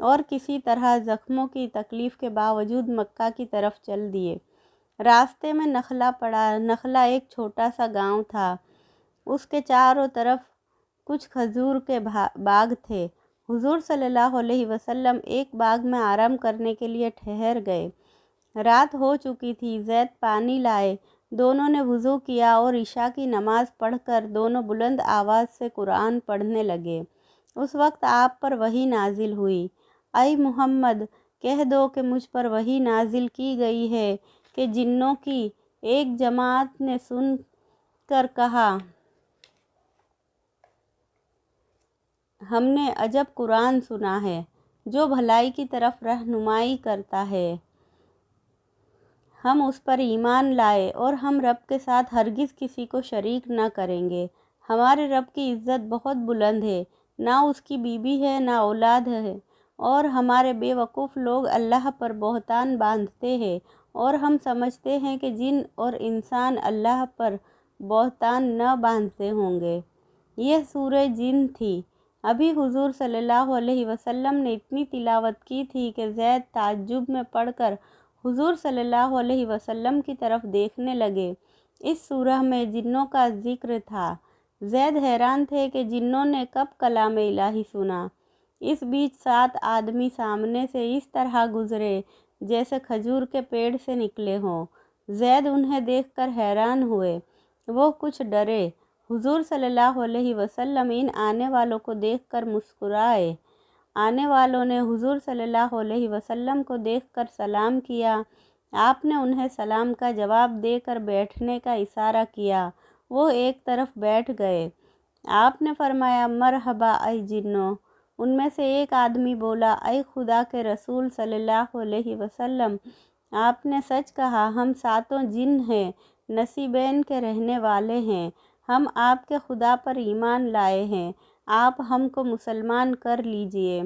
اور کسی طرح زخموں کی تکلیف کے باوجود مکہ کی طرف چل دیے۔ راستے میں نخلا پڑا۔ نخلا ایک چھوٹا سا گاؤں تھا۔ اس کے چاروں طرف کچھ کھجور کے باغ تھے۔ حضور صلی اللہ علیہ وسلم ایک باغ میں آرام کرنے کے لیے ٹھہر گئے۔ رات ہو چکی تھی۔ زید پانی لائے۔ دونوں نے وضو کیا اور عشاء کی نماز پڑھ کر دونوں بلند آواز سے قرآن پڑھنے لگے۔ اس وقت آپ پر وحی نازل ہوئی۔ اے محمد، کہہ دو کہ مجھ پر وحی نازل کی گئی ہے کہ جنوں کی ایک جماعت نے سن کر کہا، ہم نے عجب قرآن سنا ہے جو بھلائی کی طرف رہنمائی کرتا ہے۔ ہم اس پر ایمان لائے اور ہم رب کے ساتھ ہرگز کسی کو شریک نہ کریں گے۔ ہمارے رب کی عزت بہت بلند ہے، نہ اس کی بیوی ہے نہ اولاد ہے، اور ہمارے بے وقوف لوگ اللہ پر بہتان باندھتے ہیں، اور ہم سمجھتے ہیں کہ جن اور انسان اللہ پر بہتان نہ باندھتے ہوں گے۔ یہ سورہ جن تھی۔ ابھی حضور صلی اللہ علیہ وسلم نے اتنی تلاوت کی تھی کہ زید تعجب میں پڑ کر حضور صلی اللہ علیہ وسلم کی طرف دیکھنے لگے۔ اس سورہ میں جنوں کا ذکر تھا۔ زید حیران تھے کہ جنوں نے کب کلام الہی سنا۔ اس بیچ 7 آدمی سامنے سے اس طرح گزرے جیسے کھجور کے پیڑ سے نکلے ہوں۔ زید انہیں دیکھ کر حیران ہوئے۔ وہ کچھ ڈرے۔ حضور صلی اللہ علیہ وسلم ان آنے والوں کو دیکھ کر مسکرائے۔ آنے والوں نے حضور صلی اللہ علیہ وسلم کو دیکھ کر سلام کیا۔ آپ نے انہیں سلام کا جواب دے کر بیٹھنے کا اشارہ کیا۔ وہ ایک طرف بیٹھ گئے۔ آپ نے فرمایا، مرحبا اے جنوں۔ ان میں سے ایک آدمی بولا، اے خدا کے رسول صلی اللہ علیہ وسلم، آپ نے سچ کہا، ہم 7 جن ہیں، نصیبین کے رہنے والے ہیں۔ ہم آپ کے خدا پر ایمان لائے ہیں، آپ ہم کو مسلمان کر لیجئے۔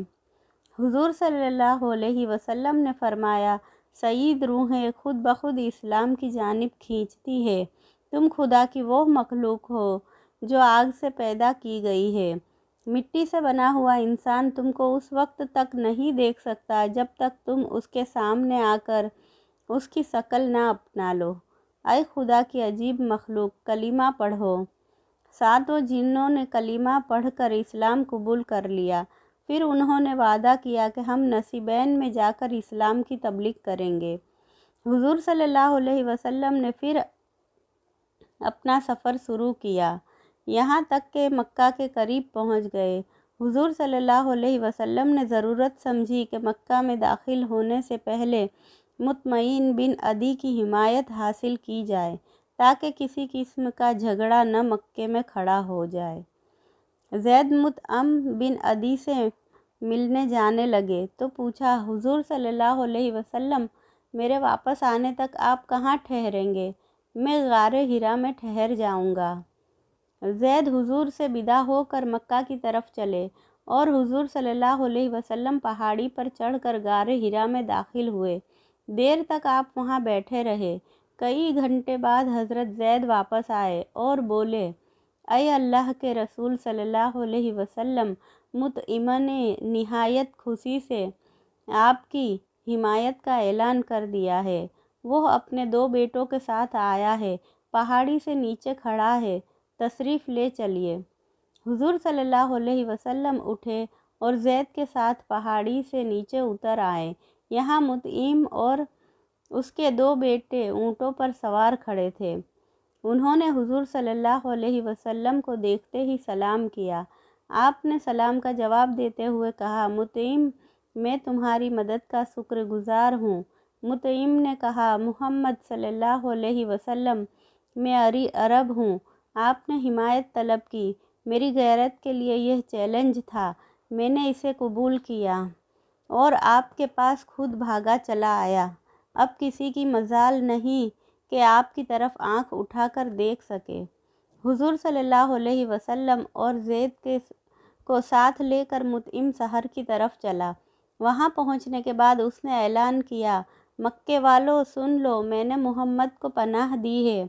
حضور صلی اللہ علیہ وسلم نے فرمایا، سعید روحیں خود بخود اسلام کی جانب کھینچتی ہے۔ تم خدا کی وہ مخلوق ہو جو آگ سے پیدا کی گئی ہے۔ مٹی سے بنا ہوا انسان تم کو اس وقت تک نہیں دیکھ سکتا جب تک تم اس کے سامنے آ کر اس کی شکل نہ اپنا لو۔ اے خدا کی عجیب مخلوق، کلمہ پڑھو۔ 7 جنوں نے کلمہ پڑھ کر اسلام قبول کر لیا۔ پھر انہوں نے وعدہ کیا کہ ہم نصیبین میں جا کر اسلام کی تبلیغ کریں گے۔ حضور صلی اللہ علیہ وسلم نے پھر اپنا سفر شروع کیا، یہاں تک کہ مکہ کے قریب پہنچ گئے۔ حضور صلی اللہ علیہ وسلم نے ضرورت سمجھی کہ مکہ میں داخل ہونے سے پہلے مطمئن بن عدی کی حمایت حاصل کی جائے تاکہ کسی قسم کا جھگڑا نہ مکے میں کھڑا ہو جائے۔ زید مطعم بن عدی سے ملنے جانے لگے تو پوچھا، حضور صلی اللہ علیہ وسلم، میرے واپس آنے تک آپ کہاں ٹھہریں گے؟ میں غار حرا میں ٹھہر جاؤں گا۔ زید حضور سے بدا ہو کر مکہ کی طرف چلے اور حضور صلی اللہ علیہ وسلم پہاڑی پر چڑھ کر غار حرا میں داخل ہوئے۔ دیر تک آپ وہاں بیٹھے رہے۔ کئی گھنٹے بعد حضرت زید واپس آئے اور بولے، اے اللہ کے رسول صلی اللہ علیہ وسلم، مطعم نے نہایت خوشی سے آپ کی حمایت کا اعلان کر دیا ہے۔ وہ اپنے 2 بیٹوں کے ساتھ آیا ہے، پہاڑی سے نیچے کھڑا ہے، تشریف لے چلیے۔ حضور صلی اللہ علیہ وسلم اٹھے اور زید کے ساتھ پہاڑی سے نیچے اتر آئے۔ یہاں مطعم اور اس کے 2 بیٹے اونٹوں پر سوار کھڑے تھے۔ انہوں نے حضور صلی اللہ علیہ وسلم کو دیکھتے ہی سلام کیا۔ آپ نے سلام کا جواب دیتے ہوئے کہا، مطعم، میں تمہاری مدد کا شکر گزار ہوں۔ مطعم نے کہا، محمد صلی اللہ علیہ وسلم، میں عرب ہوں۔ آپ نے حمایت طلب کی۔ میری غیرت کے لیے یہ چیلنج تھا، میں نے اسے قبول کیا اور آپ کے پاس خود بھاگا چلا آیا۔ اب کسی کی مجال نہیں کہ آپ کی طرف آنکھ اٹھا کر دیکھ سکے۔ حضور صلی اللہ علیہ وسلم اور زید کو ساتھ لے کر مطعم شہر کی طرف چلا۔ وہاں پہنچنے کے بعد اس نے اعلان کیا، مکے والو سن لو، میں نے محمد کو پناہ دی ہے۔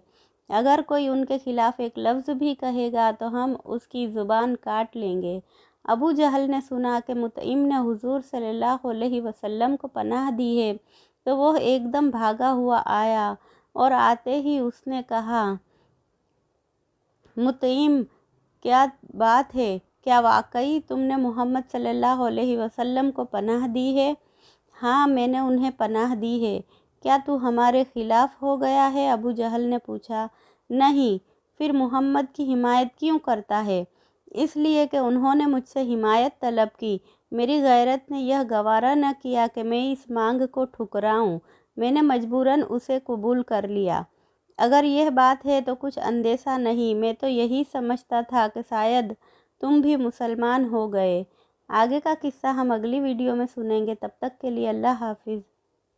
اگر کوئی ان کے خلاف ایک لفظ بھی کہے گا تو ہم اس کی زبان کاٹ لیں گے۔ ابو جہل نے سنا کہ مطعم نے حضور صلی اللہ علیہ وسلم کو پناہ دی ہے تو وہ ایک دم بھاگا ہوا آیا اور آتے ہی اس نے کہا، مطعم، کیا بات ہے؟ کیا واقعی تم نے محمد صلی اللہ علیہ وسلم کو پناہ دی ہے؟ ہاں، میں نے انہیں پناہ دی ہے۔ کیا تو ہمارے خلاف ہو گیا ہے؟ ابو جہل نے پوچھا۔ نہیں، پھر محمد کی حمایت کیوں کرتا ہے؟ اس لیے کہ انہوں نے مجھ سے حمایت طلب کی۔ میری غیرت نے یہ گوارا نہ کیا کہ میں اس مانگ کو ٹھکراؤں۔ میں نے مجبوراً اسے قبول کر لیا۔ اگر یہ بات ہے تو کچھ اندیشہ نہیں، میں تو یہی سمجھتا تھا کہ شاید تم بھی مسلمان ہو گئے۔ آگے کا قصہ ہم اگلی ویڈیو میں سنیں گے، تب تک کے لیے اللہ حافظ۔